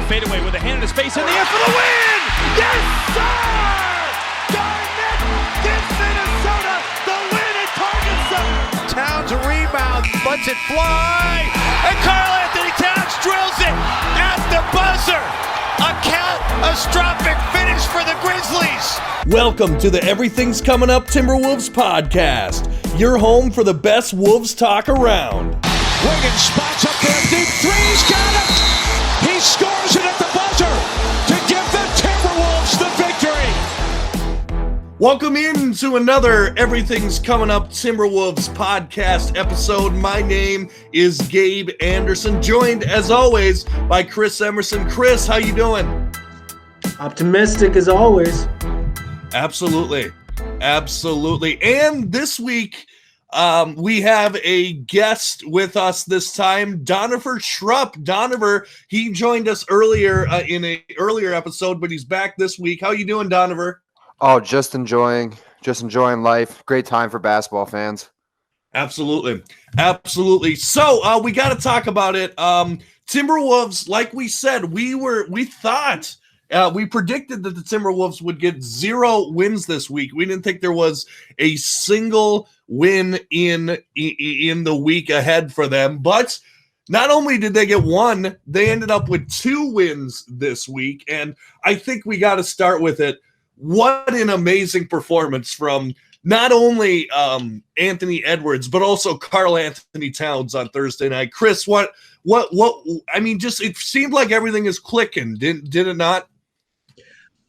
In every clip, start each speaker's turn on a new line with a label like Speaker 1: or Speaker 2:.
Speaker 1: fadeaway with a hand in his face in the air for the win! Yes, sir! Garnett gives Minnesota the win at Target Center! Towns rebound, lets it fly, and Karl Anthony Towns drills it at the buzzer! A catastrophic finish for the Grizzlies!
Speaker 2: Welcome to the Everything's Coming Up Timberwolves podcast, your home for the best Wolves talk around.
Speaker 1: Wiggins spots up there, deep threes, got it! He scores it at the buzzer to give the Timberwolves the victory!
Speaker 2: Welcome into another Everything's Coming Up Timberwolves podcast episode. My name is Gabe Anderson, joined as always by Chris Emerson. Chris, how you doing?
Speaker 3: Optimistic as always.
Speaker 2: Absolutely. And this week, we have a guest with us this time, Donovan Schrupp. Donovan, he joined us earlier in an earlier episode, but he's back this week. How you doing, Donovan?
Speaker 4: Oh, just enjoying life. Great time for basketball fans.
Speaker 2: Absolutely. So we got to talk about it. Timberwolves, like we said, we thought. We predicted that the Timberwolves would get 0 wins this week. We didn't think there was a single win in the week ahead for them. But not only did they get 1, they ended up with 2 wins this week. And I think we got to start with it. What an amazing performance from not only Anthony Edwards, but also Karl Anthony Towns on Thursday night. Chris, what? I mean, just it seemed like everything is clicking. Did it not?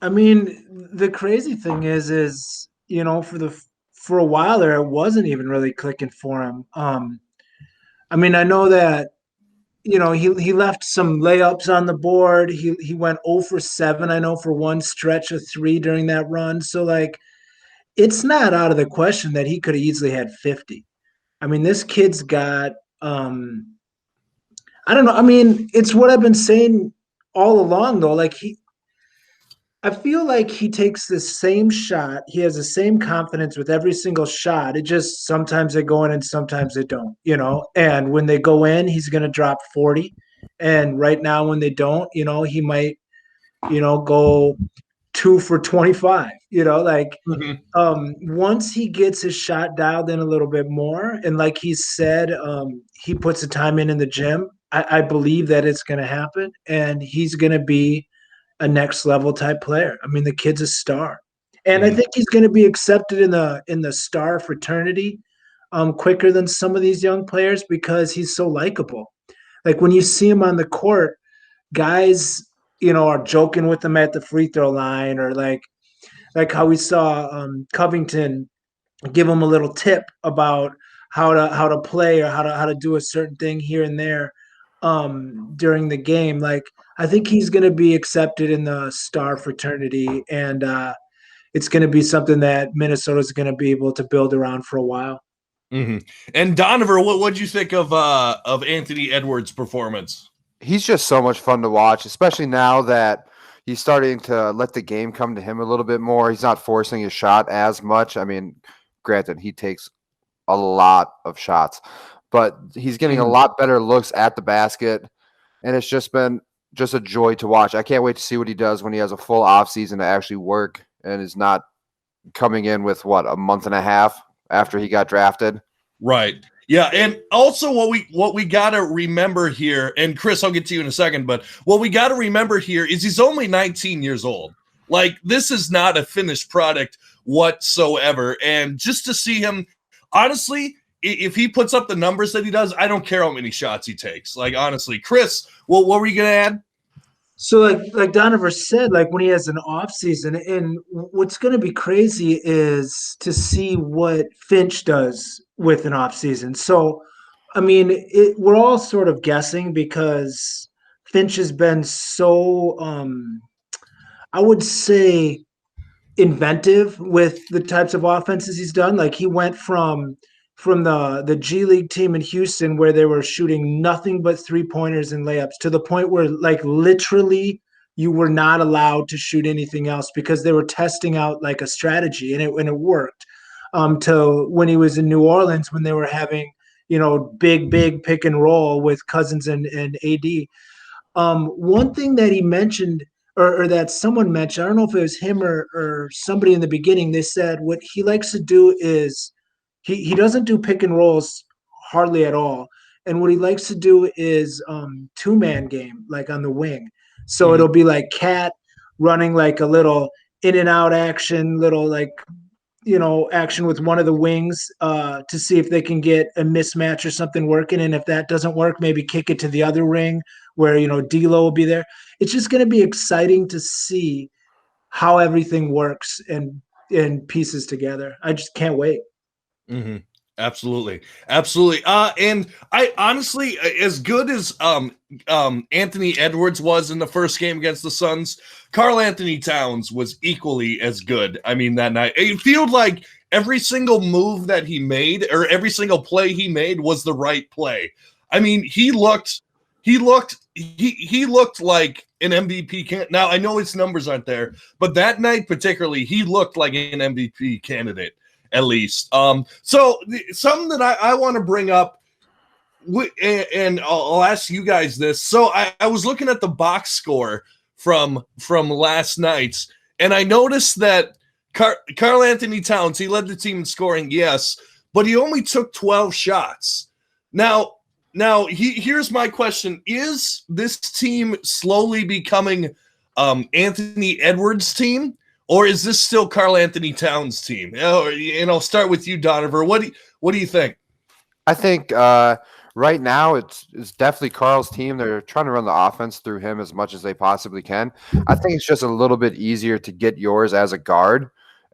Speaker 3: I mean, the crazy thing is you know, for a while there, it wasn't even really clicking for him. I mean, I know that, you know, he left some layups on the board. He went 0 for 7, I know, for one stretch of 3 during that run. So, like, it's not out of the question that he could have easily had 50. I mean, this kid's got I don't know. I mean, it's what I've been saying all along, though. Like, I feel like he takes the same shot. He has the same confidence with every single shot. It just sometimes they go in and sometimes they don't, you know. And when they go in, he's going to drop 40. And right now when they don't, you know, he might, you know, go 2 for 25, you know, like once he gets his shot dialed in a little bit more. And like he said, he puts the time in the gym. I believe that it's going to happen, and he's going to be a next level type player. I mean, the kid's a star, and I think he's going to be accepted in the star fraternity quicker than some of these young players because he's so likable. Like when you see him on the court, guys, you know, are joking with him at the free throw line, or like how we saw Covington give him a little tip about how to play or how to do a certain thing here and there during the game. Like, I think he's going to be accepted in the star fraternity, and it's going to be something that Minnesota is going to be able to build around for a while.
Speaker 2: Mm-hmm. And Donovan, what'd you think of Anthony Edwards' performance?
Speaker 4: He's just so much fun to watch, especially now that he's starting to let the game come to him a little bit more. He's not forcing his shot as much. I mean, granted, he takes a lot of shots, but he's getting a lot better looks at the basket, and it's just been just a joy to watch. I can't wait to see what he does when he has a full off season to actually work and is not coming in with a month and a half after he got drafted.
Speaker 2: Right. Yeah. And also what we got to remember here, and Chris, I'll get to you in a second, but what we got to remember here is he's only 19 years old. Like, this is not a finished product whatsoever. And just to see him, honestly, if he puts up the numbers that he does, I don't care how many shots he takes. Like, honestly, Chris, what were you going to add?
Speaker 3: So like Donovan said, like when he has an off season, and what's going to be crazy is to see what Finch does with an off season. So, I mean, we're all sort of guessing because Finch has been so, I would say, inventive with the types of offenses he's done. Like, he went from the G League team in Houston where they were shooting nothing but 3-pointers and layups to the point where, like, literally you were not allowed to shoot anything else because they were testing out like a strategy, and it worked. To when he was in New Orleans, when they were having, you know, big pick and roll with Cousins and AD. One thing that he mentioned, or that someone mentioned, I don't know if it was him or somebody in the beginning, they said what he likes to do is he doesn't do pick and rolls hardly at all. And what he likes to do is two-man game, like on the wing. So it'll be like Cat running like a little in and out action, little like action with one of the wings to see if they can get a mismatch or something working. And if that doesn't work, maybe kick it to the other wing where, D'Lo will be there. It's just going to be exciting to see how everything works and pieces together. I just can't wait.
Speaker 2: Mm-hmm. Absolutely. Absolutely. And I honestly, as good as Anthony Edwards was in the first game against the Suns, Karl Anthony Towns was equally as good. I mean, that night, it felt like every single move that he made or every single play he made was the right play. I mean, he looked like an MVP candidate. Now, I know his numbers aren't there, but that night particularly, he looked like an MVP candidate. At least. So something that I want to bring up, and I'll ask you guys this. So I was looking at the box score from last night's, and I noticed that Karl Anthony Towns, he led the team in scoring, yes, but he only took 12 shots. Now here's my question. Is this team slowly becoming Anthony Edwards' team? Or is this still Karl Anthony Towns' team? And I'll start with you, Donovan. What do you think?
Speaker 4: I think right now it's definitely Karl's team. They're trying to run the offense through him as much as they possibly can. I think it's just a little bit easier to get yours as a guard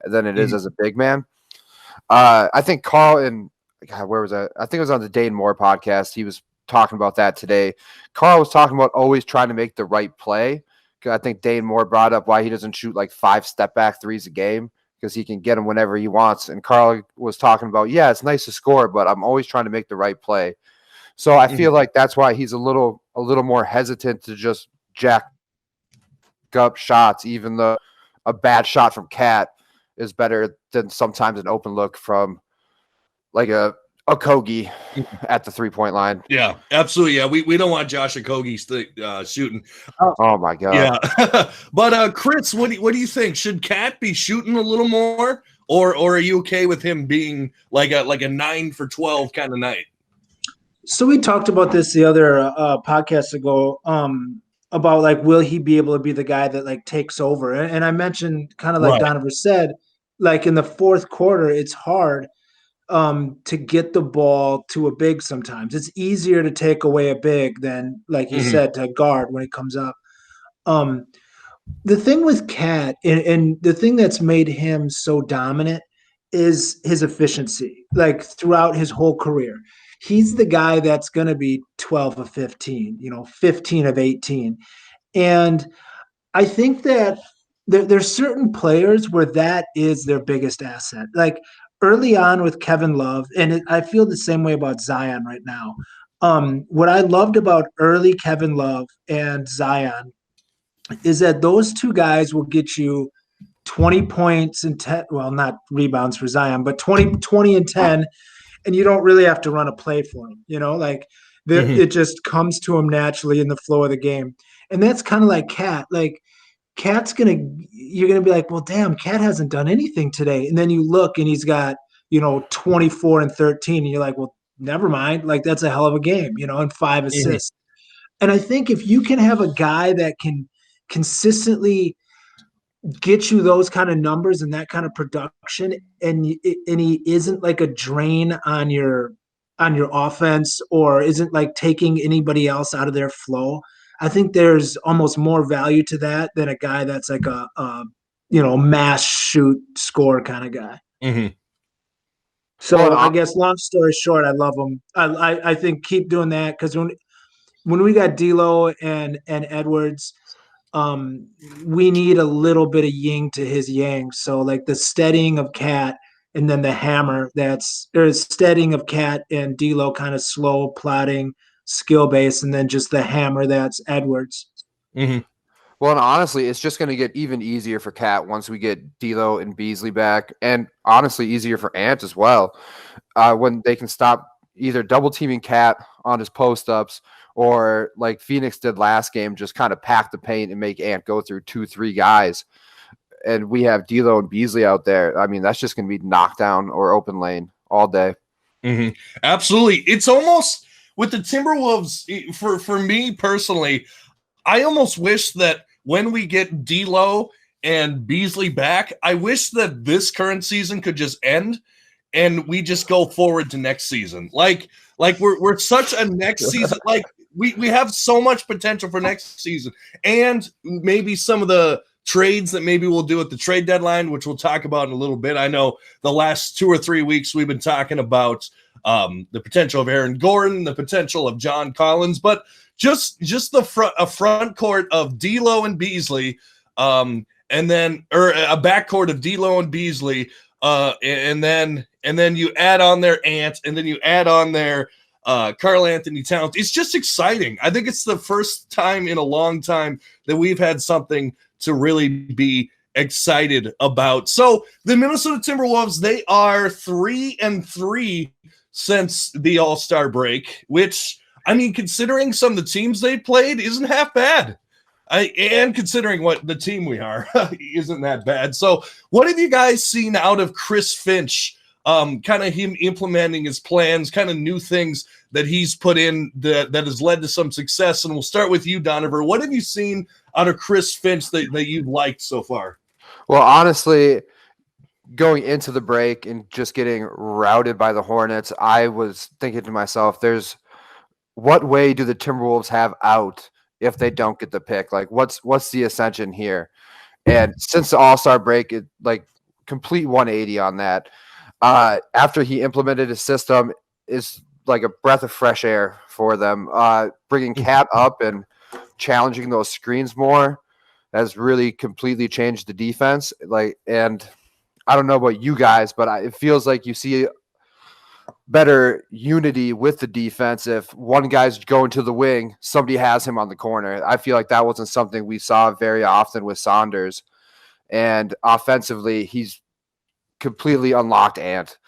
Speaker 4: than it is as a big man. I think Karl and where was that? I think it was on the Dayton Moore podcast. He was talking about that today. Karl was talking about always trying to make the right play. I think Dane Moore brought up why he doesn't shoot like 5 step-back threes a game because he can get them whenever he wants. And Karl was talking about, yeah, it's nice to score, but I'm always trying to make the right play. So I feel like that's why he's a little more hesitant to just jack up shots, even though a bad shot from Cat is better than sometimes an open look from like a Okogie at the 3-point line.
Speaker 2: Yeah, absolutely. Yeah, we don't want Josh Okogie shooting.
Speaker 4: Oh my god.
Speaker 2: Yeah, but Chris, what do you think? Should Cat be shooting a little more, or are you okay with him being like a 9 for 12 kind of night?
Speaker 3: So we talked about this the other podcast ago about like will he be able to be the guy that like takes over? And I mentioned kind of like Donovan said, like in the fourth quarter, it's hard to get the ball to a big sometimes. It's easier to take away a big than, like you said, to guard when it comes up. The thing with Cat and the thing that's made him so dominant is his efficiency, like throughout his whole career. He's the guy that's going to be 12 of 15, 15 of 18. And I think that there's certain players where that is their biggest asset. Like early on with Kevin Love, and I feel the same way about Zion right now. What I loved about early Kevin Love and Zion is that those two guys will get you 20 points and 10, well, not rebounds for Zion, but 20 and 10, and you don't really have to run a play for him, like it just comes to him naturally in the flow of the game. And that's kind of like Cat. Like Cat's you're gonna be like, well, damn, Cat hasn't done anything today. And then you look and he's got, 24 and 13, and you're like, well, never mind. Like that's a hell of a game, and 5 assists. And I think if you can have a guy that can consistently get you those kind of numbers and that kind of production, and he isn't like a drain on your offense or isn't like taking anybody else out of their flow, I think there's almost more value to that than a guy that's like a mass shoot score kind of guy. So I guess long story short, I love him. I think keep doing that, because when we got D'Lo and Edwards, we need a little bit of yin to his yang. So like the steadying of Cat and then the hammer there's steadying of Cat and D'Lo kind of slow plotting skill base, and then just the hammer that's Edwards.
Speaker 4: Well, and honestly, it's just going to get even easier for Cat once we get D'Lo and Beasley back, and honestly, easier for Ant as well when they can stop either double teaming Cat on his post ups or like Phoenix did last game, just kind of pack the paint and make Ant go through 2-3 guys. And we have D'Lo and Beasley out there. I mean, that's just going to be knockdown or open lane all day.
Speaker 2: Mm-hmm. Absolutely. It's almost with the Timberwolves, for me personally, I almost wish that when we get D'Lo and Beasley back, I wish that this current season could just end and we just go forward to next season. Like we're such a next season. Like we have so much potential for next season, and maybe some of the trades that maybe we'll do at the trade deadline, which we'll talk about in a little bit. I know the last 2 or 3 weeks we've been talking about the potential of Aaron Gordon, the potential of John Collins, but just a front court of D'Lo and Beasley, and then a backcourt of D'Lo and Beasley, and then you add on their Ant, and then you add on their Karl Anthony Towns. It's just exciting. I think it's the first time in a long time that we've had something to really be excited about. So the Minnesota Timberwolves, they are 3-3 since the All-Star break, which, I mean, considering some of the teams they played, isn't half bad. And considering what the team we are, isn't that bad. So what have you guys seen out of Chris Finch? Kind of him implementing his plans, kind of new things that he's put in that has led to some success. And we'll start with you, Donovan. What have you seen out of Chris Finch that you've liked so far?
Speaker 4: Well, honestly, going into the break and just getting routed by the Hornets, I was thinking to myself, what way do the Timberwolves have out if they don't get the pick? Like, what's the ascension here? And since the All-Star break, it like complete 180 on that. After he implemented his system, is like a breath of fresh air for them. Bringing Cat up and challenging those screens more has really completely changed the defense. And I don't know about you guys, but it feels like you see better unity with the defense. If one guy's going to the wing, somebody has him on the corner. I feel like that wasn't something we saw very often with Saunders. And offensively, he's completely unlocked Ant.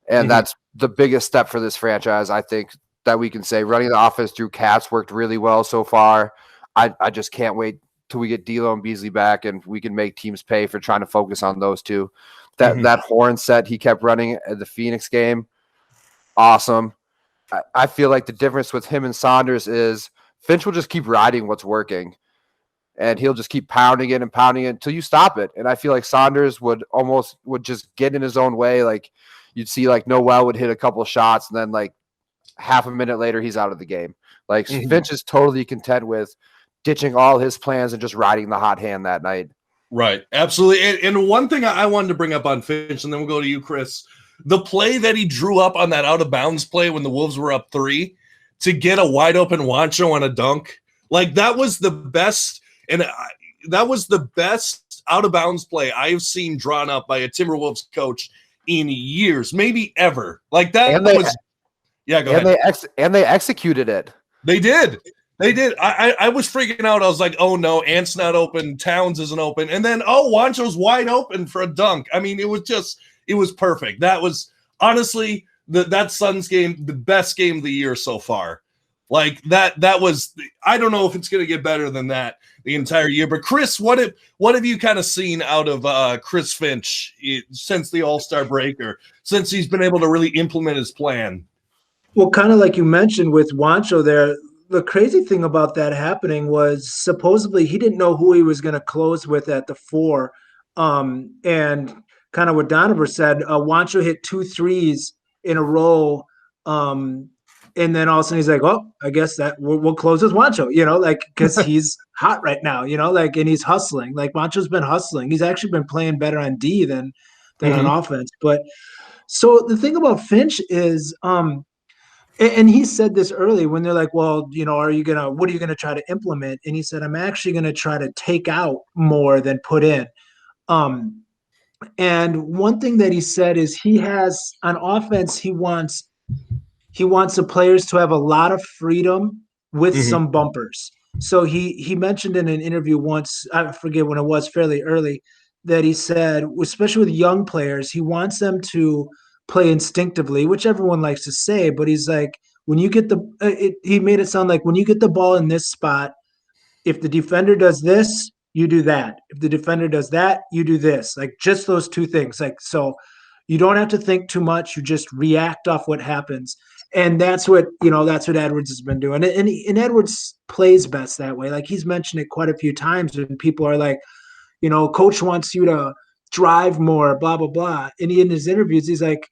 Speaker 4: And that's the biggest step for this franchise, I think, that we can say. Running the offense through Cats worked really well so far. I just can't wait till we get D'Lo and Beasley back and we can make teams pay for trying to focus on those two. That horn set he kept running at the Phoenix game, awesome. I feel like the difference with him and Saunders is Finch will just keep riding what's working. And he'll just keep pounding it until you stop it. And I feel like Saunders would just get in his own way. Like you'd see like Noel would hit a couple of shots and then like half a minute later he's out of the game. Like Finch is totally content with ditching all his plans and just riding the hot hand that night.
Speaker 2: Right. Absolutely. And one thing I wanted to bring up on Finch, and then we'll go to you, Chris, the play that he drew up on that out of bounds play when the Wolves were up 3 to get a wide open Juancho on a dunk. Like that was the best. And that was the best out-of-bounds play I've seen drawn up by a Timberwolves coach in years, maybe ever. Like that was – yeah, go ahead.
Speaker 4: And they executed it.
Speaker 2: They did. I was freaking out. I was like, oh, no, Ant's not open. Towns isn't open. And then, Juancho's wide open for a dunk. I mean, it was perfect. That was – honestly, that Suns game, the best game of the year so far. Like that was – I don't know if it's going to get better than that the entire year. But Chris, what have you kind of seen out of Chris Finch since the All-Star break, or since he's been able to really implement his plan?
Speaker 3: Well, kind of like you mentioned with Juancho there, the crazy thing about that happening was supposedly he didn't know who he was going to close with at the 4. And kind of what Donovan said, Juancho hit 2 threes in a row. And then all of a sudden he's like, oh, I guess that we'll close with Juancho, like, because he's hot right now, like, and he's hustling. Like Juancho's been hustling. He's actually been playing better on D than on offense. But so the thing about Finch is, and he said this early when they're like, well, what are you going to try to implement? And he said, I'm actually going to try to take out more than put in. And one thing that he said is he has on offense, he wants the players to have a lot of freedom with some bumpers. So he mentioned in an interview once, I forget when it was, fairly early, that he said, especially with young players, he wants them to play instinctively, which everyone likes to say, but he's like, when you get he made it sound like when you get the ball in this spot, if the defender does this, you do that. If the defender does that, you do this. Like just those two things. Like, so you don't have to think too much. You just react off what happens. And that's what Edwards has been doing. And Edwards plays best that way. Like he's mentioned it quite a few times when people are like, coach wants you to drive more, blah, blah, blah. And in his interviews, he's like,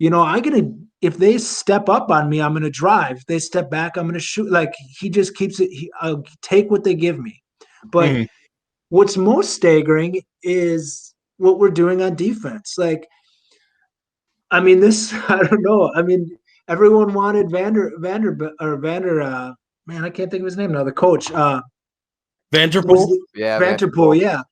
Speaker 3: if they step up on me, I'm going to drive. If they step back, I'm going to shoot. Like he just keeps it. I'll take what they give me. But what's most staggering is what we're doing on defense. Like, I mean, I don't know. I mean, everyone wanted Vander, man, I can't think of his name now. The coach,
Speaker 2: Vanderpool.
Speaker 4: Yeah,
Speaker 3: Vanderpool, yeah,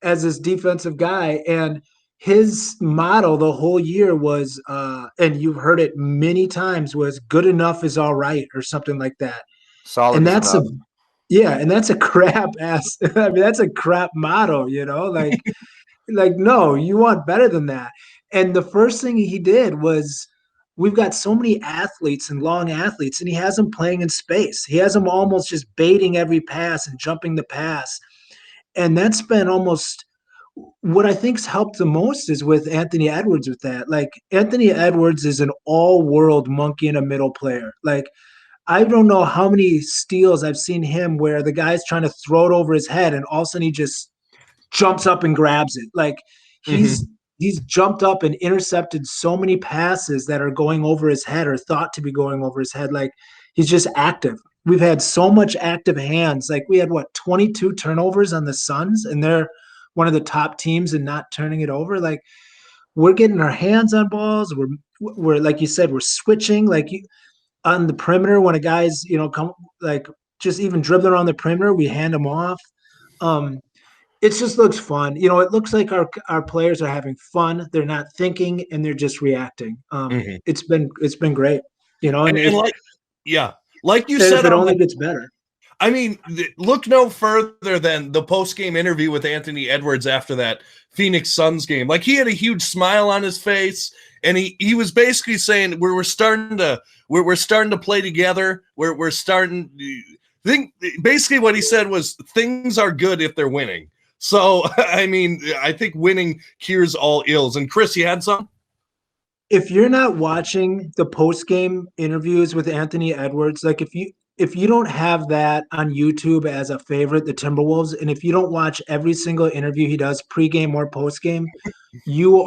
Speaker 3: as his defensive guy. And his motto the whole year was, and you've heard it many times, was "good enough is all right" or something like that.
Speaker 4: solid
Speaker 3: And
Speaker 4: enough.
Speaker 3: that's a crap ass. I mean, that's a crap motto, like, like, no, you want better than that. And the first thing he did was, we've got so many athletes and long athletes, and he has them playing in space. He has them almost just baiting every pass and jumping the pass. And that's been almost what I think's helped the most is with Anthony Edwards with that. Like Anthony Edwards is an all-world monkey and a middle player. Like I don't know how many steals I've seen him where the guy's trying to throw it over his head and all of a sudden he just jumps up and grabs it. Like he's jumped up and intercepted so many passes that are going over his head or thought to be going over his head. Like he's just active. We've had so much active hands. Like we had 22 turnovers on the Suns, and they're one of the top teams in not turning it over. Like we're getting our hands on balls. We're like you said, we're switching like on the perimeter when a guy's, come like just even dribbling around the perimeter, we hand them off. It just looks fun. It looks like our players are having fun. They're not thinking and they're just reacting. It's been great,
Speaker 2: and like you
Speaker 3: said,
Speaker 2: said,
Speaker 3: it only gets better.
Speaker 2: I mean, look no further than the post-game interview with Anthony Edwards after that Phoenix Suns game. Like he had a huge smile on his face, and he was basically saying we're starting to play together. We're starting. Basically, what he said was things are good if they're winning. So I mean, I think winning cures all ills. And Chris, you had some?
Speaker 3: If you're not watching the post-game interviews with Anthony Edwards, like if you don't have that on YouTube as a favorite, the Timberwolves, and if you don't watch every single interview he does pregame or postgame, you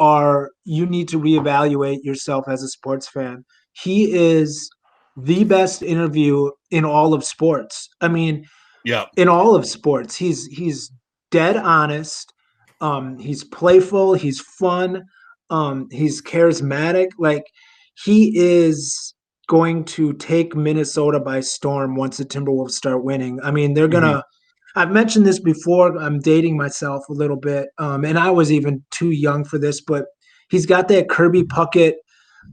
Speaker 3: need to reevaluate yourself as a sports fan. He is the best interview in all of sports. I mean, in all of sports, he's dead honest. He's playful. He's fun. He's charismatic. Like he is going to take Minnesota by storm once the Timberwolves start winning. I mean, they're gonna. I've mentioned this before. I'm dating myself a little bit, and I was even too young for this, but he's got that Kirby Puckett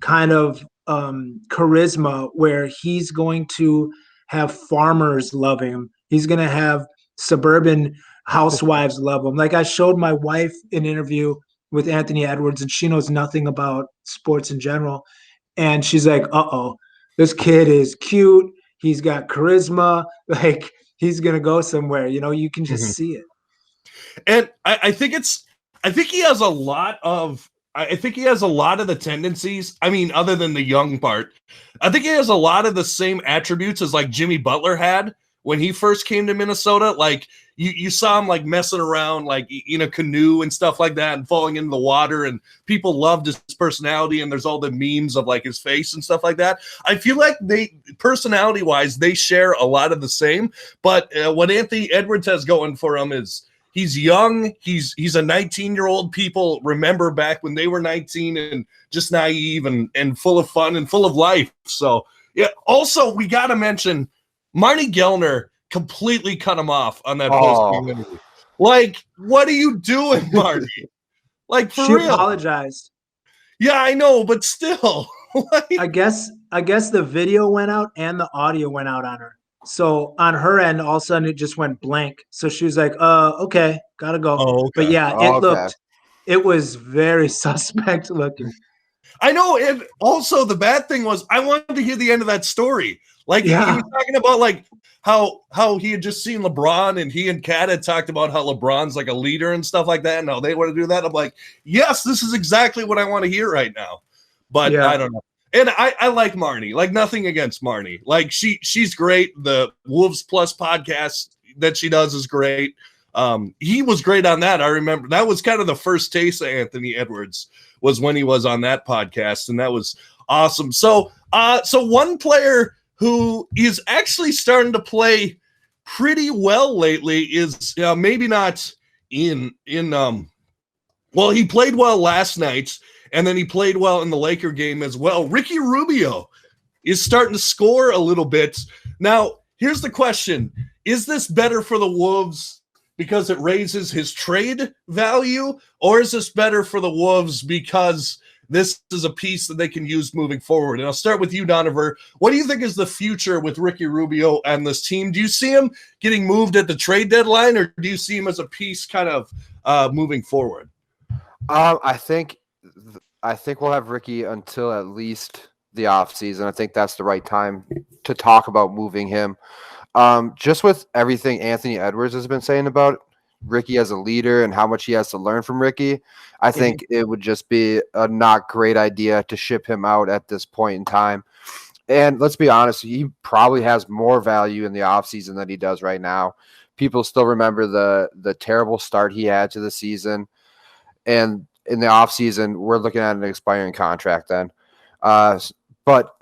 Speaker 3: kind of charisma where he's going to have farmers love him. He's going to have suburban housewives love him. Like I showed my wife an interview with Anthony Edwards, and she knows nothing about sports in general. And she's like, this kid is cute. He's got charisma. Like he's going to go somewhere, you can just see it.
Speaker 2: And I think he has a lot of the tendencies. I mean, other than the young part, I think he has a lot of the same attributes as like Jimmy Butler had when he first came to Minnesota. Like you saw him like messing around like in a canoe and stuff like that and falling into the water, and people loved his personality, and there's all the memes of like his face and stuff like that. I feel like they personality wise, they share a lot of the same, but what Anthony Edwards has going for him is he's young. He's a 19-year-old. People remember back when they were 19 and just naive and full of fun and full of life. So yeah. Also, we got to mention Marnie Gellner completely cut him off on that post-game interview. Like, what are you doing, Marnie? Like, for real?
Speaker 3: She apologized.
Speaker 2: Yeah, I know, but still.
Speaker 3: I guess the video went out and the audio went out on her. So on her end, all of a sudden it just went blank. So she was like, okay, gotta go.
Speaker 2: Oh, okay.
Speaker 3: But yeah, it was very suspect looking.
Speaker 2: I know, and also the bad thing was I wanted to hear the end of that story. Like he was talking about like how he had just seen LeBron, and he and Kat had talked about how LeBron's like a leader and stuff like that, and how they want to do that. I'm like, yes, this is exactly what I want to hear right now. But I don't know. And I like Marnie. Like, nothing against Marnie. Like, she's great. The Wolves Plus podcast that she does is great. He was great on that. I remember that was kind of the first taste of Anthony Edwards, was when he was on that podcast, and that was awesome. So one player who is actually starting to play pretty well lately is maybe not well, he played well last night, and then he played well in the Laker game as well. Ricky Rubio is starting to score a little bit. Now, here's the question. Is this better for the Wolves because it raises his trade value, or is this better for the Wolves because this is a piece that they can use moving forward? And I'll start with you, Donovan. What do you think is the future with Ricky Rubio and this team? Do you see him getting moved at the trade deadline, or do you see him as a piece kind of moving forward?
Speaker 4: I think we'll have Ricky until at least the offseason. I think that's the right time to talk about moving him. Just with everything Anthony Edwards has been saying about Ricky as a leader and how much he has to learn from Ricky, I think it would just be a not great idea to ship him out at this point in time. And let's be honest, he probably has more value in the offseason than he does right now. People still remember the terrible start he had to the season. And in the offseason, we're looking at an expiring contract then. But,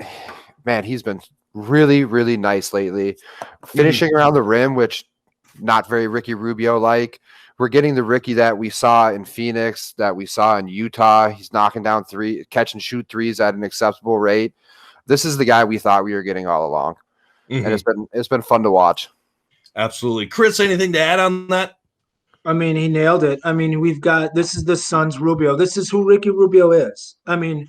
Speaker 4: man, he's been really, really nice lately. Finishing around the rim, which not very Ricky Rubio-like. We're getting the Ricky that we saw in Phoenix, that we saw in Utah. He's knocking down catch and shoot threes at an acceptable rate. This is the guy we thought we were getting all along. And it's been fun to watch. Absolutely.
Speaker 2: Chris, anything to add on that?
Speaker 3: I mean, he nailed it. I mean, this is the Suns Rubio. This is who Ricky Rubio is. I mean,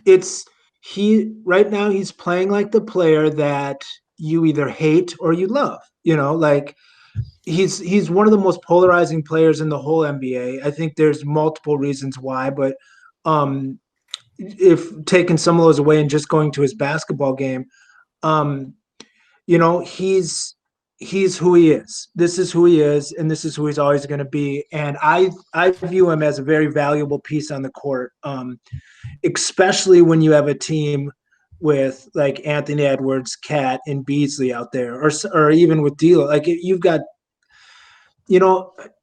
Speaker 3: right now he's playing like the player that you either hate or you love. Like he's one of the most polarizing players in the whole NBA. I think there's multiple reasons why, but if taking some of those away and just going to his basketball game, he's who he is. This is who he is, and this is who he's always going to be. And I view him as a very valuable piece on the court, especially when you have a team with like Anthony Edwards, Cat, and Beasley out there, or even with D'Lo. Like you've got,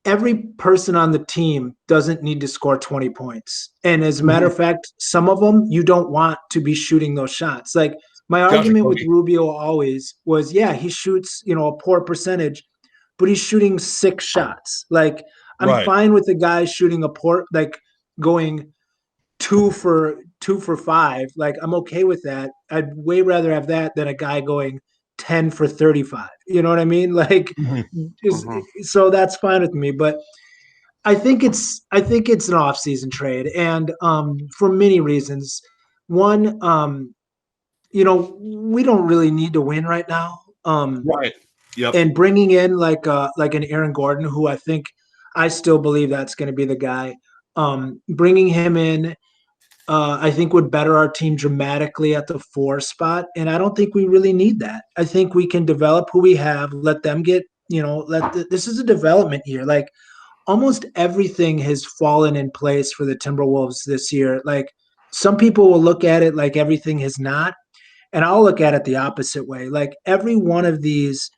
Speaker 3: every person on the team doesn't need to score 20 points. And as a matter of fact, some of them you don't want to be shooting those shots. Like, my argument with Rubio always was, he shoots, a poor percentage, but he's shooting 6 shots. Like, I'm fine with the guy shooting like going 2 for 5. Like, I'm okay with that. I'd way rather have that than a guy going 10 for 35. You know what I mean? Like, so that's fine with me. But I think it's an off-season trade, and for many reasons. One, we don't really need to win right now.
Speaker 2: Yep.
Speaker 3: And bringing in like an Aaron Gordon, who I still believe that's going to be the guy. Bringing him in, I think would better our team dramatically at the 4 spot. And I don't think we really need that. I think we can develop who we have, let them get, this is a development year. Like, almost everything has fallen in place for the Timberwolves this year. Like, some people will look at it like everything has not. And I'll look at it the opposite way. Like, every one of these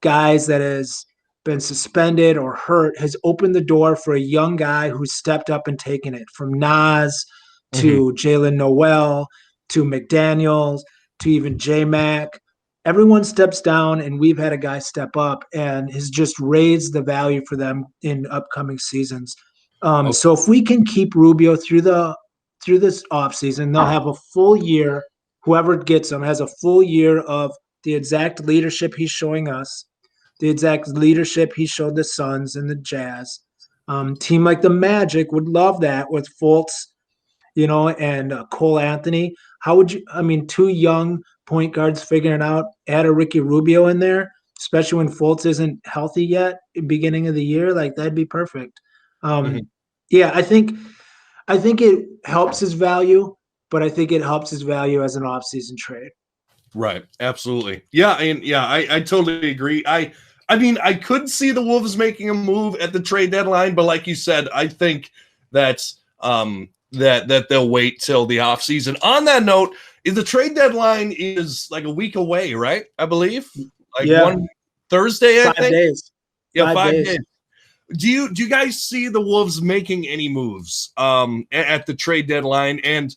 Speaker 3: guys that has been suspended or hurt has opened the door for a young guy who's stepped up and taken it, from Nas to Jalen Noel to McDaniels to even J-Mac. Everyone steps down, and we've had a guy step up and has just raised the value for them in upcoming seasons. So if we can keep Rubio through this offseason, they'll have a full year. Whoever gets him has a full year of the exact leadership he's showing us, the exact leadership he showed the Suns and the Jazz. Team like the Magic would love that with Fultz, and Cole Anthony. How would you? I mean, 2 young point guards figuring out, add a Ricky Rubio in there, especially when Fultz isn't healthy yet, beginning of the year. Like, that'd be perfect. I think it helps his value. but I think it helps his value as an offseason trade.
Speaker 2: Right. Absolutely. Yeah. And yeah, I totally agree. I mean, I could see the Wolves making a move at the trade deadline, but like you said, I think that's that they'll wait till the offseason. On that note, the trade deadline is like a week away, right? I believe like one Thursday, I
Speaker 3: 5
Speaker 2: think.
Speaker 3: days.
Speaker 2: Yeah,
Speaker 3: 5 days.
Speaker 2: Do you guys see the Wolves making any moves at the trade deadline? And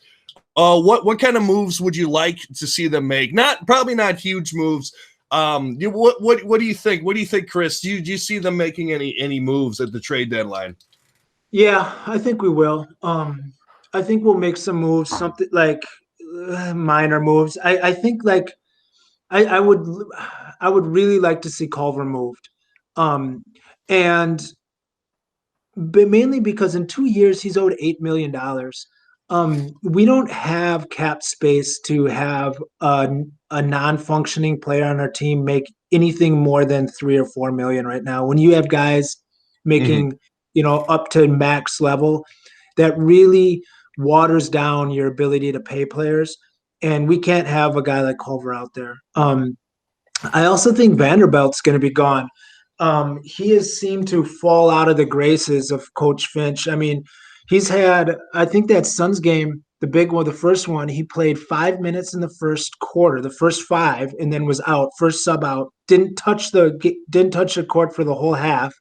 Speaker 2: what kind of moves would you like to see them make? Probably not huge moves. What do you think? What do you think, Chris? Do you see them making any moves at the trade deadline?
Speaker 3: Yeah, I think we will. I think we'll make some moves, something like minor moves. I think like I would really like to see Culver moved, and but mainly because in 2 years he's owed $8 million. We don't have cap space to have a non-functioning player on our team make anything more than 3 or 4 million right now. When you have guys making up to max level, that really waters down your ability to pay players, and we can't have a guy like Culver out there. I also think Vanderbilt's going to be gone. He has seemed to fall out of the graces of Coach Finch. I mean, he's had, I think that Suns game, the big one, the first one, he played 5 minutes in the first quarter, the first five, and then was out, first sub out. Didn't touch the court for the whole half.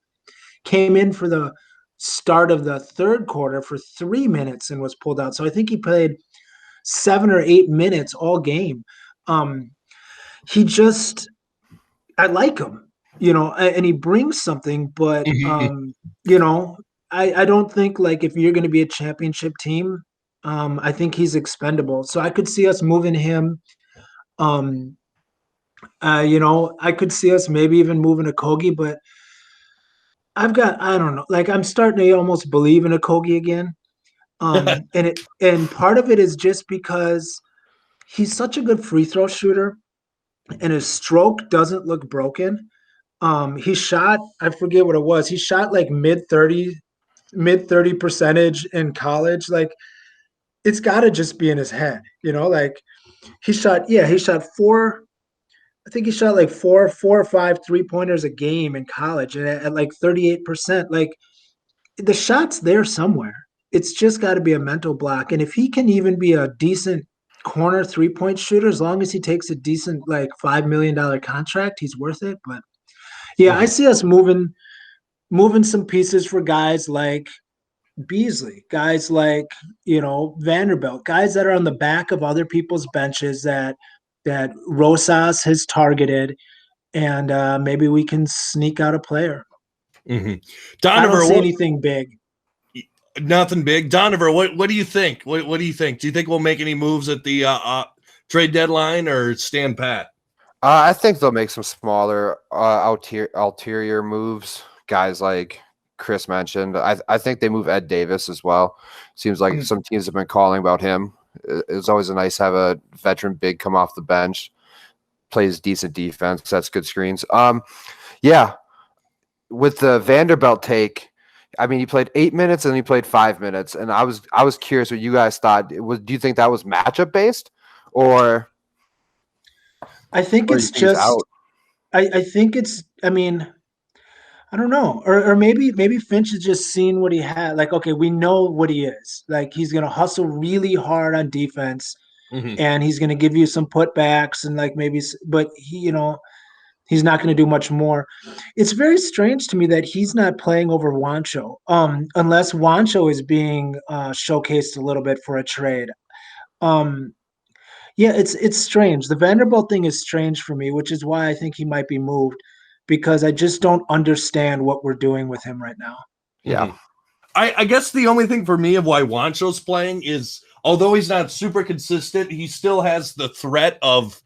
Speaker 3: Came in for the start of the third quarter for 3 minutes and was pulled out. So I think he played 7 or 8 minutes all game. He just, I like him, and he brings something, but, I don't think like if you're going to be a championship team, I think he's expendable. So I could see us moving him. I could see us maybe even moving a Kogi, but I don't know, like I'm starting to almost believe in a Kogi again. And part of it is just because he's such a good free throw shooter and his stroke doesn't look broken. He shot, I forget what it was. He shot like mid 30 percentage in college. Like it's got to just be in his head, like he shot four. I think he shot like four or five 3-pointers a game in college and at like 38%. Like the shot's there somewhere. It's just got to be a mental block. And if he can even be a decent corner 3-point shooter, as long as he takes a decent like $5 million contract, he's worth it. But yeah, I see us moving some pieces for guys like Beasley, guys like, Vanderbilt, guys that are on the back of other people's benches that Rosas has targeted, and maybe we can sneak out a player.
Speaker 2: Mm-hmm.
Speaker 3: I don't see anything big.
Speaker 2: Nothing big. Donovan, what do you think? What do you think? Do you think we'll make any moves at the trade deadline or stand pat?
Speaker 4: I think they'll make some smaller ulterior moves. Guys like Chris mentioned. I think they move Ed Davis as well. Seems like some teams have been calling about him. It's always nice to have a veteran big come off the bench, plays decent defense, sets good screens. Yeah. With the Vanderbilt take, I mean, he played 8 minutes and he played 5 minutes, and I was curious what you guys thought. Do you think that was matchup based, or?
Speaker 3: I think it's just. I think it's. I mean, I don't know, or maybe Finch has just seen what he had. Like, okay, we know what he is. Like, he's gonna hustle really hard on defense, and he's gonna give you some putbacks and like maybe, but he, he's not going to do much more. It's very strange to me that he's not playing over Juancho, unless Juancho is being showcased a little bit for a trade. Yeah, it's strange. The Vanderbilt thing is strange for me, which is why I think he might be moved, because I just don't understand what we're doing with him right now.
Speaker 4: Yeah.
Speaker 2: I guess the only thing for me of why Juancho's playing is, although he's not super consistent, he still has the threat of,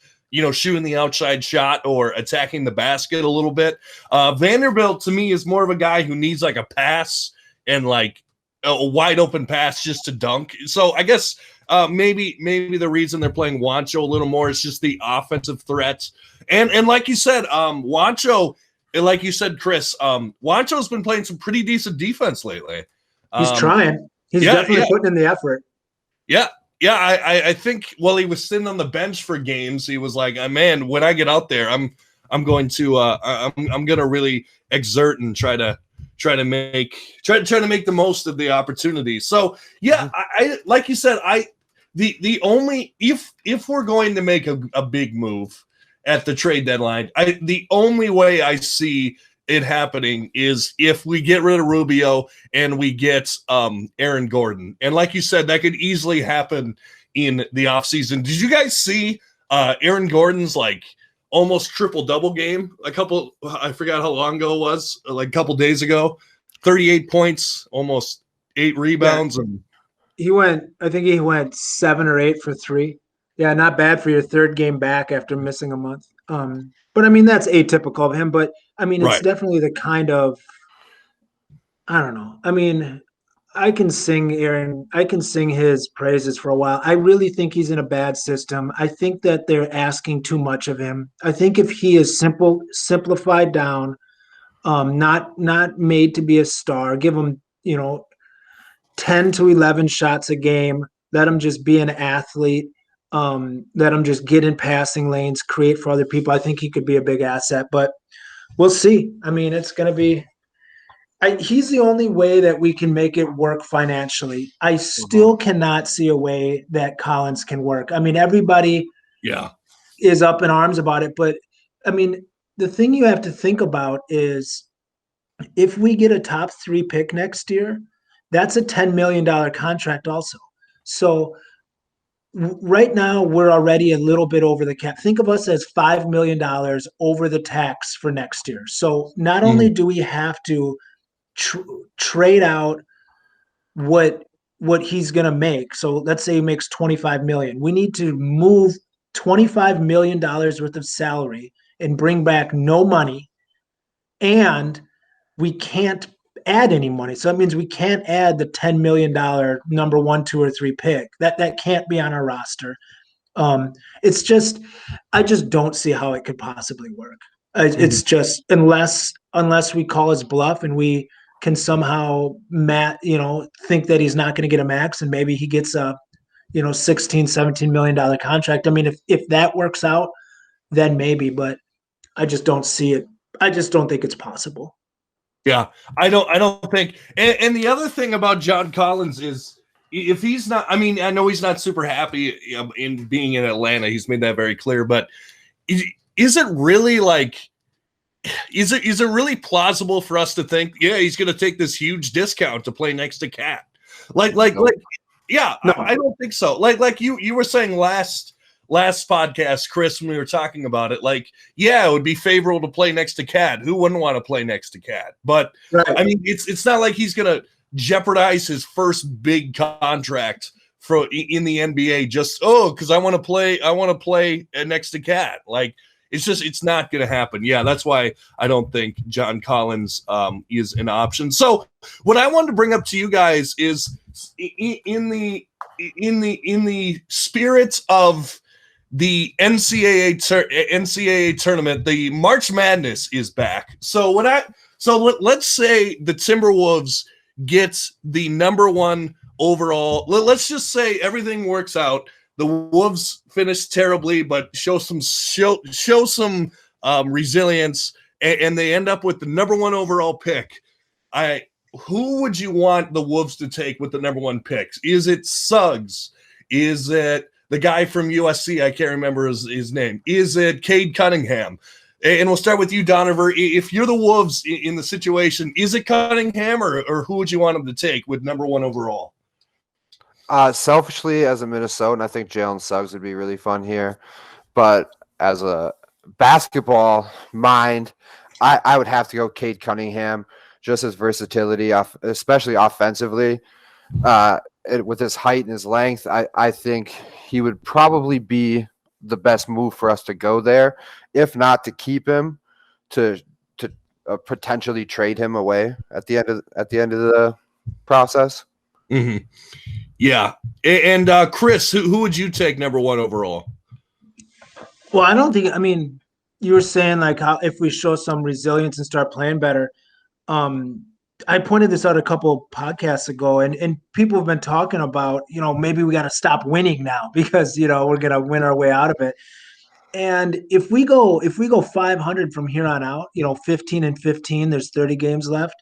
Speaker 2: shooting the outside shot or attacking the basket a little bit. Vanderbilt, to me, is more of a guy who needs like a pass and like a wide open pass just to dunk. So I guess maybe the reason they're playing Juancho a little more is just the offensive threat. And like you said, Juancho, like you said, Chris, Juancho's been playing some pretty decent defense lately.
Speaker 3: He's trying. He's definitely putting in the effort.
Speaker 2: Yeah. Yeah, I think while he was sitting on the bench for games, he was like, man, when I get out there, I'm going to I'm going to really exert and try to make the most of the opportunity. So yeah, I like you said, the only if we're going to make a big move at the trade deadline, the only way I see it happening is if we get rid of Rubio and we get Aaron Gordon. And like you said, that could easily happen in the offseason. Did you guys see Aaron Gordon's like almost triple-double game I forgot how long ago it was, like a couple days ago? 38 points, almost 8 rebounds.
Speaker 3: Yeah.
Speaker 2: And
Speaker 3: I think he went 7 or 8 for 3. Yeah, not bad for your third game back after missing a month. But I mean, that's atypical of him. But I mean, it's
Speaker 2: right.
Speaker 3: definitely the kind of, I don't know. I mean, I can sing his praises for a while. I really think he's in a bad system. I think that they're asking too much of him. I think if he is simplified down, not made to be a star, give him, 10 to 11 shots a game, let him just be an athlete, let him just get in passing lanes, create for other people. I think he could be a big asset, but we'll see. I mean, it's going to be he's the only way that we can make it work financially. I still cannot see a way that Collins can work. I mean, everybody is up in arms about it, but I mean, the thing you have to think about is if we get a top 3 pick next year, that's a $10 million contract also. So right now we're already a little bit over the cap. Think of us as $5 million over the tax for next year. So not only do we have to trade out what he's going to make. So let's say he makes 25 million. We need to move $25 million worth of salary and bring back no money. And we can't add any money. So that means we can't add the $10 million number 1, 2, or 3 pick. That can't be on our roster. It's just, I just don't see how it could possibly work. It's just unless we call his bluff and we can somehow think that he's not going to get a max and maybe he gets a 16, $17 million contract. I mean, if that works out, then maybe, but I just don't see it. I just don't think it's possible.
Speaker 2: Yeah, I don't think. And the other thing about John Collins is if he's not, I mean, I know he's not super happy in being in Atlanta. He's made that very clear, but is it really like, is it really plausible for us to think, yeah, he's going to take this huge discount to play next to Cat? Yeah, no. I don't think so. Like you were saying last podcast, Chris, when we were talking about it, like, yeah, it would be favorable to play next to Cat. Who wouldn't want to play next to Cat? But right. I mean, it's not like he's going to jeopardize his first big contract in the NBA just because I want to play next to Cat. Like, it's not going to happen. Yeah, that's why I don't think John Collins is an option. So what I wanted to bring up to you guys is in the spirit of the NCAA tournament, the March Madness is back. So let's say the Timberwolves get the number 1 overall. Let's just say everything works out. The Wolves finish terribly, but show some resilience, and they end up with the number 1 overall pick. Who would you want the Wolves to take with the number 1 picks? Is it Suggs? Is it the guy from USC? I can't remember his name. Is it Cade Cunningham? And we'll start with you, Donovan. If you're the Wolves in the situation, is it Cunningham or who would you want him to take with number 1 overall?
Speaker 4: Selfishly, as a Minnesotan, I think Jalen Suggs would be really fun here. But as a basketball mind, I would have to go Cade Cunningham, just his versatility, especially offensively. With his height and his length, I think he would probably be the best move for us to go there. If not to keep him, to potentially trade him away at the end of the process.
Speaker 2: Mm-hmm. Yeah. And Chris, who would you take number 1 overall?
Speaker 3: Well, I don't think, I mean, you were saying like how if we show some resilience and start playing better, I pointed this out a couple podcasts ago, and people have been talking about, maybe we got to stop winning now because, we're going to win our way out of it. And if we go 500 from here on out, 15-15, there's 30 games left.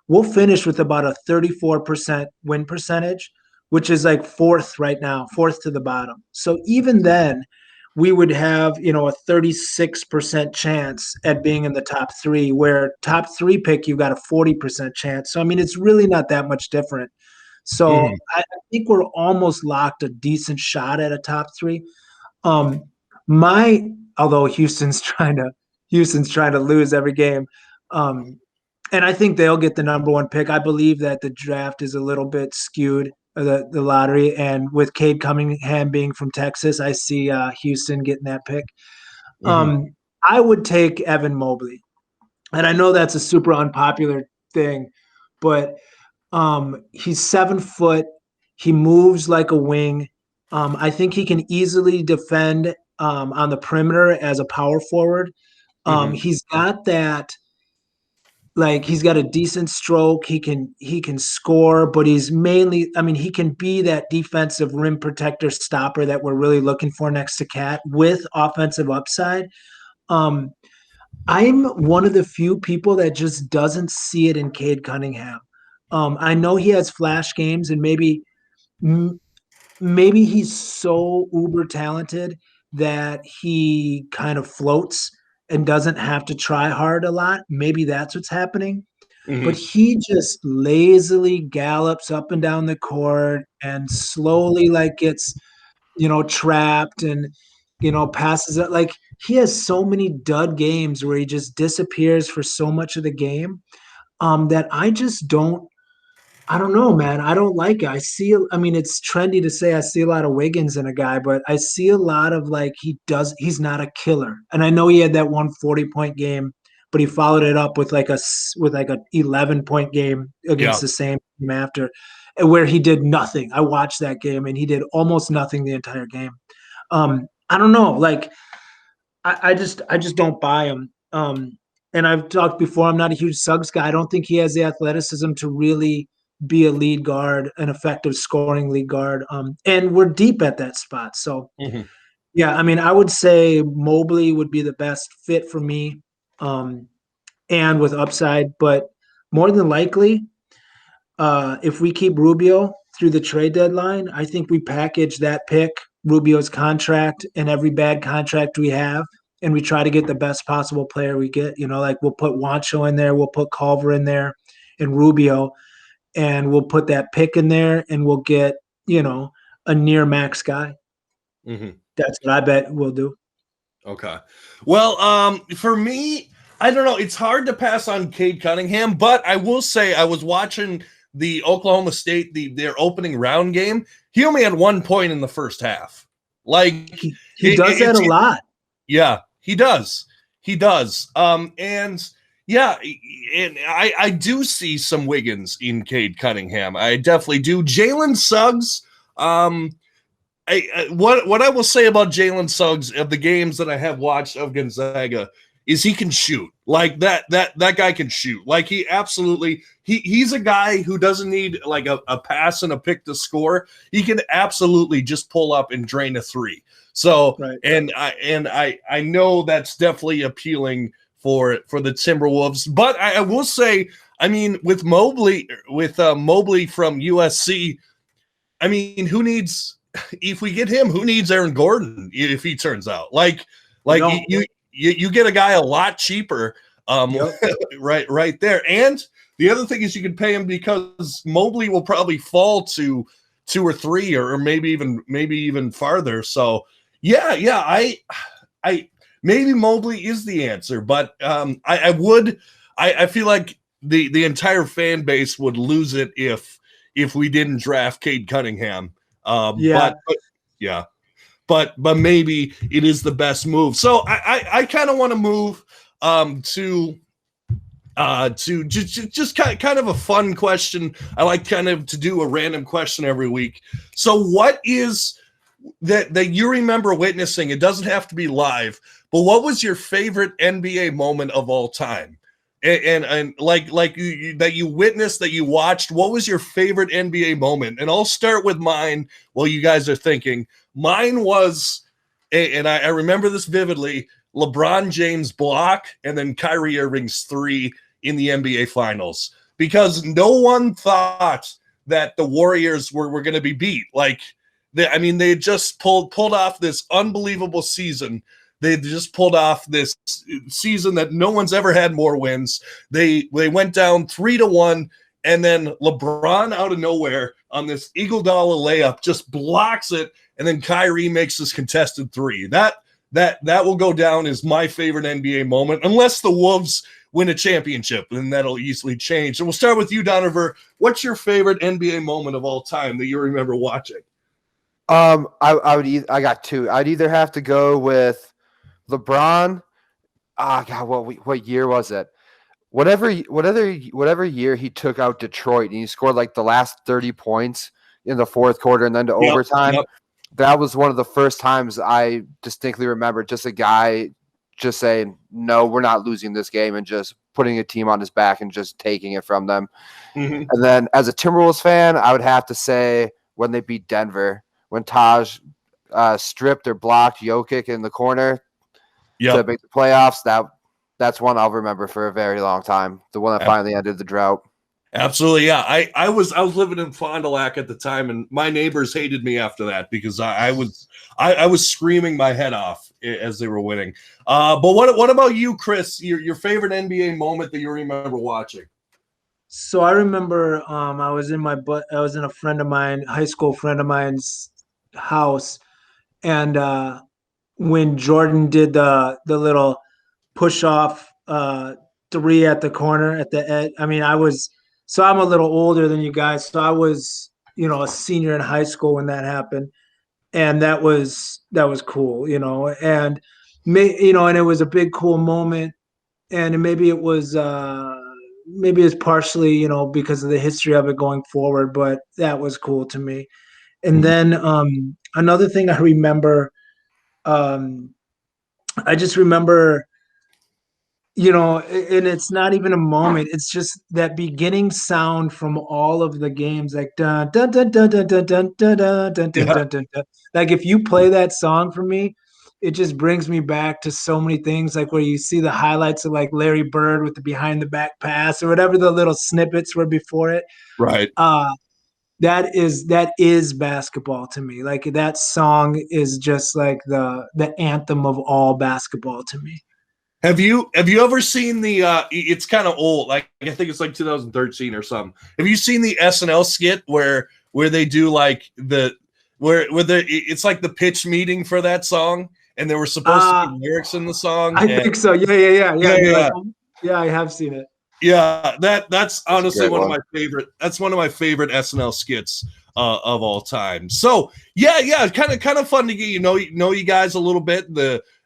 Speaker 3: We'll finish with about a 34% win percentage, which is like fourth right now, fourth to the bottom. So even then, we would have, a 36% chance at being in the top three, where top three pick, you've got a 40% chance. So, I mean, it's really not that much different. So I think we're almost locked a decent shot at a top three. Um, although Houston's trying to lose every game. And I think they'll get the number one pick. I believe that the draft is a little bit skewed, the lottery. And with Cade Cunningham being from Texas, I see Houston getting that pick. I would take Evan Mobley. And I know that's a super unpopular thing, but he's 7 foot. He moves like a wing. I think he can easily defend on the perimeter as a power forward. He's got that. Like, he's got a decent stroke. He can score, but he's mainly, I mean, he can be that defensive rim protector stopper that we're really looking for next to Cat with offensive upside. I'm one of the few people that just doesn't see it in Cade Cunningham. I know he has flash games, and maybe he's so uber talented that he kind of floats and doesn't have to try hard a lot. Maybe that's what's happening. But he just lazily gallops up and down the court and slowly gets, trapped and, passes it. Like, he has so many dud games where he just disappears for so much of the game that I don't know, man. I don't like it. I mean, it's trendy to say I see a lot of Wiggins in a guy, but I see a lot of he's not a killer. And I know he had that 40-point game, but he followed it up with a 11-point game against the same team after, where he did nothing. I watched that game and he did almost nothing the entire game. I don't know. I just don't buy him. And I've talked before, I'm not a huge Suggs guy. I don't think he has the athleticism to really be a lead guard, an effective scoring lead guard. And we're deep at that spot. So, yeah, I mean, I would say Mobley would be the best fit for me and with upside. But more than likely, if we keep Rubio through the trade deadline, I think we package that pick, Rubio's contract, and every bad contract we have, and we try to get the best possible player we get. We'll put Wancho in there, we'll put Culver in there, and Rubio, and we'll put that pick in there, and we'll get, a near max guy. That's what I bet we'll do. Okay.
Speaker 2: Well, for me, I don't know. It's hard to pass on Cade Cunningham, but I will say I was watching the Oklahoma State, their opening round game. He only had 1 point in the first half.
Speaker 3: He does that a lot.
Speaker 2: Yeah, he does. And yeah, and I do see some Wiggins in Cade Cunningham. I definitely do. Jalen Suggs, what I will say about Jalen Suggs of the games that I have watched of Gonzaga is he can shoot. That guy can shoot. He absolutely he's a guy who doesn't need a pass and a pick to score. He can absolutely just pull up and drain a three. So right. and I know that's definitely appealing for the Timberwolves. But I will say, I mean, with Mobley from USC, I mean, if we get him, who needs Aaron Gordon if he turns out? You get a guy a lot cheaper, right there. And the other thing is you can pay him because Mobley will probably fall to 2 or 3 or maybe even farther. So I maybe Mobley is the answer, but I feel like the entire fan base would lose it if we didn't draft Cade Cunningham. But maybe it is the best move. So I kind of want to move to just kind of a fun question. I like kind of to do a random question every week. So what is that you remember witnessing? It doesn't have to be live, but what was your favorite NBA moment of all time? and like that you witnessed, that you watched. What was your favorite NBA moment? And I'll start with mine while you guys are thinking. Mine was, and I remember this vividly, LeBron James block and then Kyrie Irving's 3 in the NBA Finals, because no one thought that the Warriors were going to be beat. Like, they just pulled off this unbelievable season. They just pulled off this season that no one's ever had more wins. They went down 3-1, and then LeBron out of nowhere on this Iguodala layup just blocks it, and then Kyrie makes this contested 3. That will go down as my favorite NBA moment, unless the Wolves win a championship, and that'll easily change. And we'll start with you, Donovan. What's your favorite NBA moment of all time that you remember watching?
Speaker 4: I got 2. I'd either have to go with LeBron. God, what year was it? Whatever year he took out Detroit and he scored like the last 30 points in the fourth quarter and then to overtime. Yep. That was one of the first times I distinctly remember just a guy just saying, no, we're not losing this game, and just putting a team on his back and just taking it from them. Mm-hmm. And then as a Timberwolves fan, I would have to say when they beat Denver, when Taj stripped or blocked Jokic in the corner to make the playoffs. That's one I'll remember for a very long time. The one that finally ended the drought.
Speaker 2: Absolutely, yeah. I was living in Fond du Lac at the time, and my neighbors hated me after that because I was screaming my head off as they were winning. But what about you, Chris? Your favorite NBA moment that you remember watching?
Speaker 3: So I remember I was in a friend of mine, high school friend of mine's house, and when Jordan did the little push off 3 at the corner at the edge. I mean, I'm a little older than you guys, so I was, a senior in high school when that happened, and that was cool, and and it was a big cool moment, and maybe it was partially, because of the history of it going forward, but that was cool to me. And then another thing I remember, I just remember, and it's not even a moment. It's just that beginning sound from all of the games, like dun dun dun dun dun dun dun dun dun dun dun dun. Like if you play that song for me, it just brings me back to so many things, like where you see the highlights of like Larry Bird with the behind the back pass or whatever the little snippets were before it.
Speaker 2: Right.
Speaker 3: That is basketball to me. Like that song is just like the anthem of all basketball to me.
Speaker 2: Have you ever seen the it's kind of old, like I think it's like 2013 or something. Have you seen the SNL skit where they do like it's like the pitch meeting for that song, and there were supposed to be lyrics in the song?
Speaker 3: I think so. Yeah. Like, I have seen it.
Speaker 2: Yeah, that's honestly one of my favorite. That's one of my favorite SNL skits of all time. So yeah, kind of fun to get know you guys a little bit.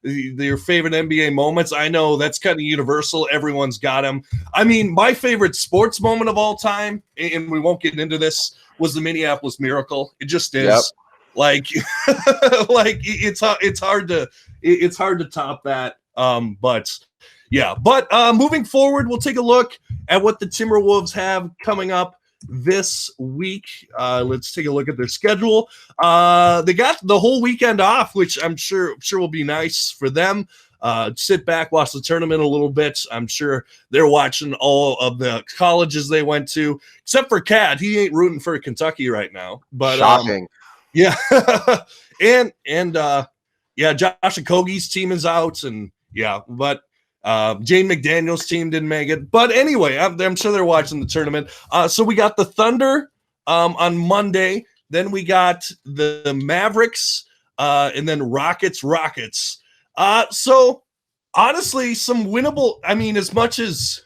Speaker 2: Your favorite NBA moments. I know that's kind of universal. Everyone's got them. I mean, my favorite sports moment of all time, and we won't get into this, was the Minneapolis Miracle. It just is. Yep. Like, like it's hard to top that. But moving forward, we'll take a look at what the Timberwolves have coming up this week. Let's take a look at their schedule. They got the whole weekend off, which I'm sure will be nice for them. Sit back, watch the tournament a little bit. I'm sure they're watching all of the colleges they went to, except for Cat. He ain't rooting for Kentucky right now. But
Speaker 4: shocking.
Speaker 2: Yeah. and Josh Okogie's team is out, and but Jane McDaniel's team didn't make it. But anyway, I'm sure they're watching the tournament. So we got the Thunder on Monday. Then we got the Mavericks and then Rockets. So honestly, some winnable. I mean, as much as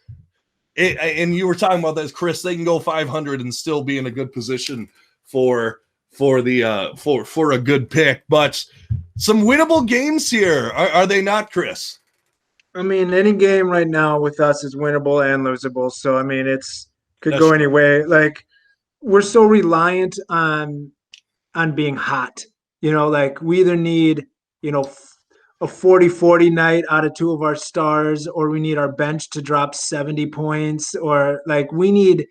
Speaker 2: and you were talking about that, Chris, they can go 500 and still be in a good position for a good pick. But some winnable games here, are they not, Chris?
Speaker 3: I mean, any game right now with us is winnable and losable. So, I mean, could go any way. Like, we're so reliant on being hot. Like we either need, a 40-40 night out of two of our stars, or we need our bench to drop 70 points, or like we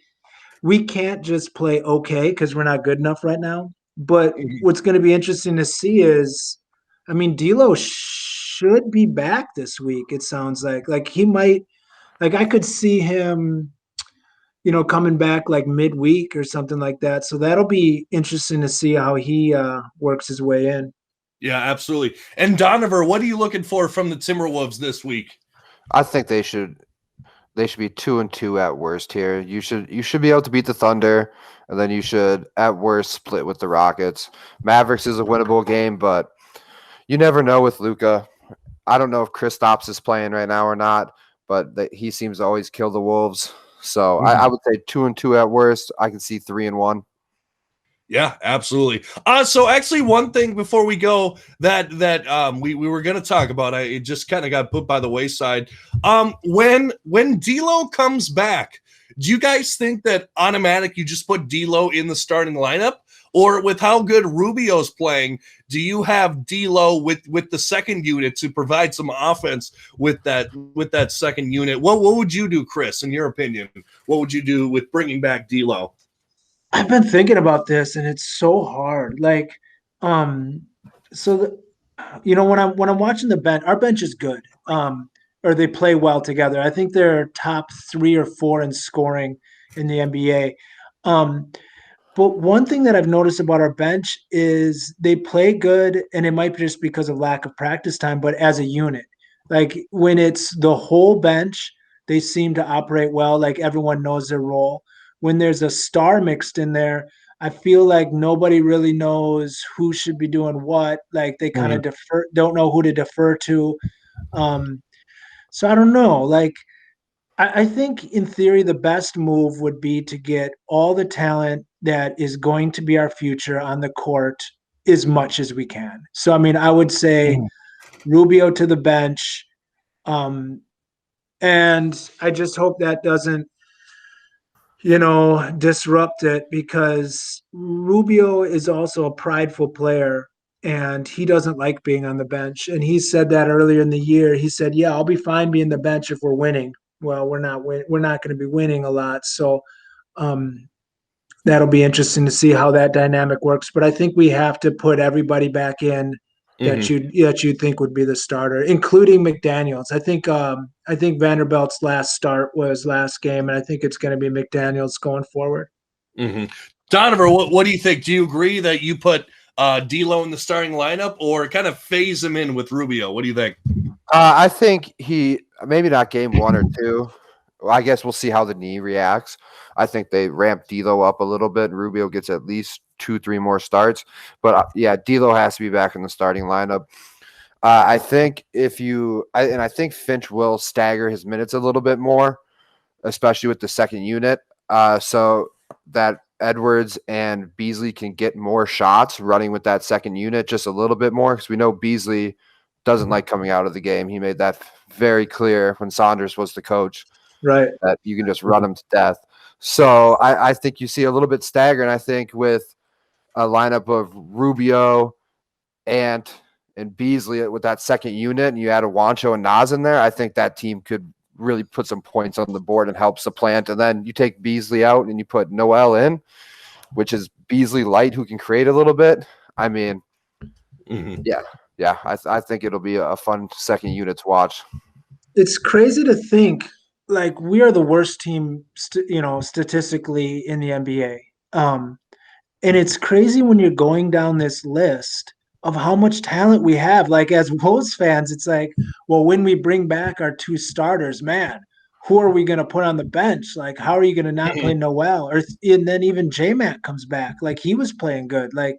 Speaker 3: can't just play okay because we're not good enough right now. But
Speaker 2: Mhm.
Speaker 3: what's going to be interesting to see is, I mean, D'Lo should be back this week. It sounds like he might. Like I could see him, coming back like midweek or something like that. So that'll be interesting to see how he works his way in.
Speaker 2: Yeah, absolutely. And Donovan, what are you looking for from the Timberwolves this week?
Speaker 4: I think they should be 2-2 at worst here. You should be able to beat the Thunder, and then you should at worst split with the Rockets. Mavericks is a winnable game, but you never know with Luka. I don't know if Kristaps is playing right now or not, but he seems to always kill the Wolves. So I would say 2-2 at worst. I can see 3-1.
Speaker 2: Yeah, absolutely. So actually, one thing before we go that we were going to talk about, it just kind of got put by the wayside. When D'Lo comes back, do you guys think that automatic you just put D'Lo in the starting lineup, or with how good Rubio's playing, do you have D'Lo with the second unit to provide some offense with that second unit? What would you do, Chris? In your opinion, what would you do with bringing back D'Lo?
Speaker 3: I've been thinking about this, and it's so hard. Like, um, so when I'm watching the bench, our bench is good. Or they play well together. I think they're top 3 or 4 in scoring in the NBA. Um, but one thing that I've noticed about our bench is they play good, and it might be just because of lack of practice time, but as a unit. Like when it's the whole bench, they seem to operate well, like everyone knows their role. When there's a star mixed in there, I feel like nobody really knows who should be doing what. Like they kind of don't know who to defer to. Um, so I don't know. Like I think in theory, the best move would be to get all the talent that is going to be our future on the court as much as we can. So, I mean, I would say Rubio to the bench. Um, and I just hope that doesn't, disrupt it, because Rubio is also a prideful player and he doesn't like being on the bench. And he said that earlier in the year. He said, "Yeah, I'll be fine being the bench if we're winning." Well, we're not going to be winning a lot. So um, that'll be interesting to see how that dynamic works. But I think we have to put everybody back in that you think would be the starter, including McDaniels. I think Vanderbilt's last start was last game, and I think it's going to be McDaniels going forward.
Speaker 2: Donovan, what do you think? Do you agree that you put D'Lo in the starting lineup, or kind of phase him in with Rubio? What do you think?
Speaker 4: I think he maybe not game 1 or 2. Well, I guess we'll see how the knee reacts. I think they ramp D'Lo up a little bit. And Rubio gets at least 2-3 more starts. But yeah, D'Lo has to be back in the starting lineup. I think I think Finch will stagger his minutes a little bit more, especially with the second unit, so that Edwards and Beasley can get more shots running with that second unit just a little bit more, because we know Beasley doesn't like coming out of the game. He made that very clear when Saunders was the coach,
Speaker 3: Right.
Speaker 4: that you can just run him to death. So I think you see a little bit stagger, and I think with a lineup of Rubio, Ant, and Beasley with that second unit, and you add a Wancho and Nas in there, I think that team could really put some points on the board and help supplant. And then you take Beasley out and you put Noel in, which is Beasley light, who can create a little bit. I mean, yeah. I think it'll be a fun second unit to watch.
Speaker 3: It's crazy to think like we are the worst team, statistically in the NBA. And it's crazy when you're going down this list of how much talent we have. Like as Wolves fans, it's like, well, when we bring back our 2 starters, man, who are we going to put on the bench? Like, how are you going to not play Noel? And then even J-Mac comes back. Like he was playing good. Like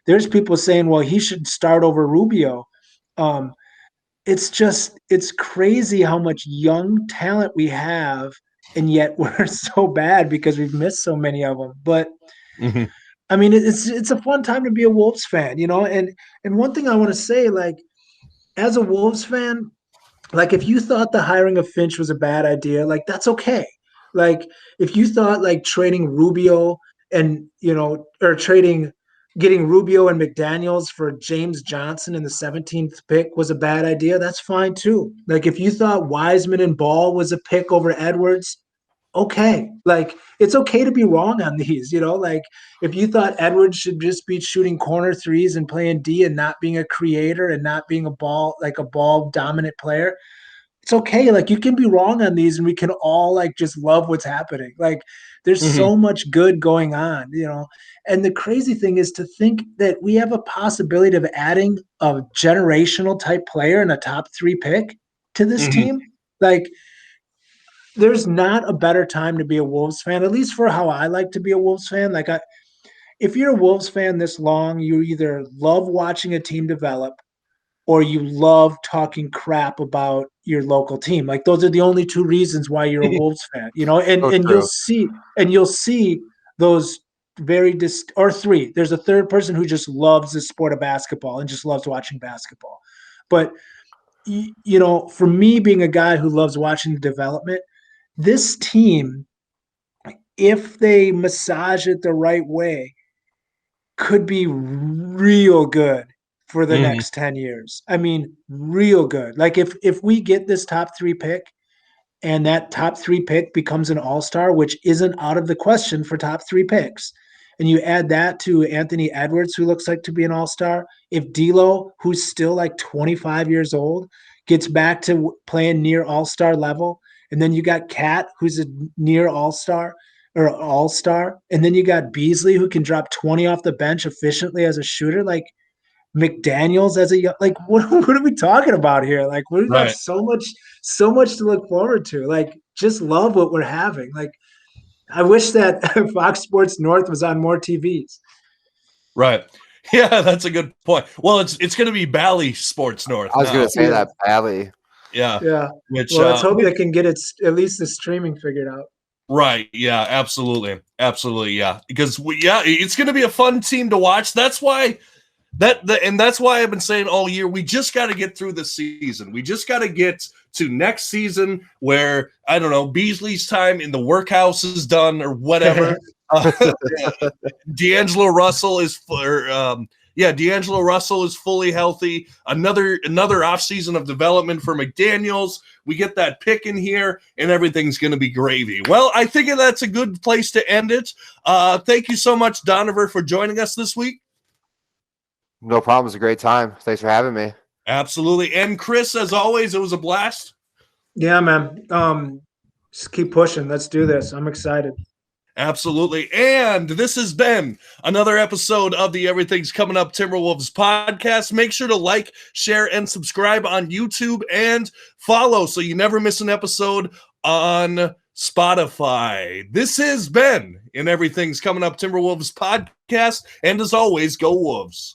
Speaker 3: there's people saying, well, he should start over Rubio. It's crazy how much young talent we have, and yet we're so bad because we've missed so many of them. But I mean, it's a fun time to be a Wolves fan, and one thing I want to say, like, as a Wolves fan, like if you thought the hiring of Finch was a bad idea, like that's okay. Like if you thought like trading Rubio and or trading getting Rubio and McDaniels for James Johnson in the 17th pick was a bad idea, that's fine too. Like if you thought Wiseman and Ball was a pick over Edwards, okay. Like it's okay to be wrong on these, like if you thought Edwards should just be shooting corner threes and playing D and not being a creator and not being a ball dominant player, it's okay. Like you can be wrong on these and we can all like just love what's happening. Like there's
Speaker 2: Mhm.
Speaker 3: so much good going on, And the crazy thing is to think that we have a possibility of adding a generational type player in a top 3 pick to this
Speaker 2: Mhm.
Speaker 3: team. Like there's not a better time to be a Wolves fan, at least for how I like to be a Wolves fan. Like if you're a Wolves fan this long, you either love watching a team develop or you love talking crap about your local team. Like those are the only 2 reasons why you're a Wolves fan, and
Speaker 4: So
Speaker 3: and
Speaker 4: true.
Speaker 3: you'll see those or 3. There's a third person who just loves the sport of basketball and just loves watching basketball. But for me being a guy who loves watching the development, this team, if they massage it the right way, could be real good for the
Speaker 2: Mhm.
Speaker 3: next 10 years. I mean, real good. Like if we get this top 3 pick and that top 3 pick becomes an all-star, which isn't out of the question for top 3 picks, and you add that to Anthony Edwards, who looks like to be an all-star, if D'Lo, who's still like 25 years old, gets back to playing near all-star level, and then you got Cat, who's a near all-star or all-star, and then you got Beasley, who can drop 20 off the bench efficiently as a shooter, like McDaniels as like what are we talking about here? Like we've got
Speaker 2: Right.
Speaker 3: so much to look forward to. Like just love what we're having. Like I wish that Fox Sports North was on more TVs.
Speaker 2: Right. Yeah, that's a good point. Well, it's going to be Bally Sports North
Speaker 4: I was going
Speaker 2: now.
Speaker 4: to say
Speaker 3: Yeah.
Speaker 4: that Bally.
Speaker 2: Yeah.
Speaker 3: Yeah.
Speaker 2: Which
Speaker 3: Well, let's hope they can get at least the streaming figured out.
Speaker 2: right. Yeah, absolutely. Absolutely. Yeah. Because it's going to be a fun team to watch. That's why and that's why I've been saying all year, we just got to get through the season. We just got to get to next season where, I don't know, Beasley's time in the workhouse is done or whatever. D'Angelo Russell is D'Angelo Russell is fully healthy. Another offseason of development for McDaniels. We get that pick in here, and everything's going to be gravy. Well, I think that's a good place to end it. Thank you so much, Donovan, for joining us this week.
Speaker 4: No problem. It was a great time. Thanks for having me.
Speaker 2: Absolutely. And Chris, as always, it was a blast.
Speaker 3: Yeah, man. Just keep pushing. Let's do this. I'm excited.
Speaker 2: Absolutely. And this has been another episode of the Everything's Coming Up Timberwolves podcast. Make sure to like, share, and subscribe on YouTube and follow so you never miss an episode on Spotify. This has been an Everything's Coming Up Timberwolves podcast. And as always, go Wolves.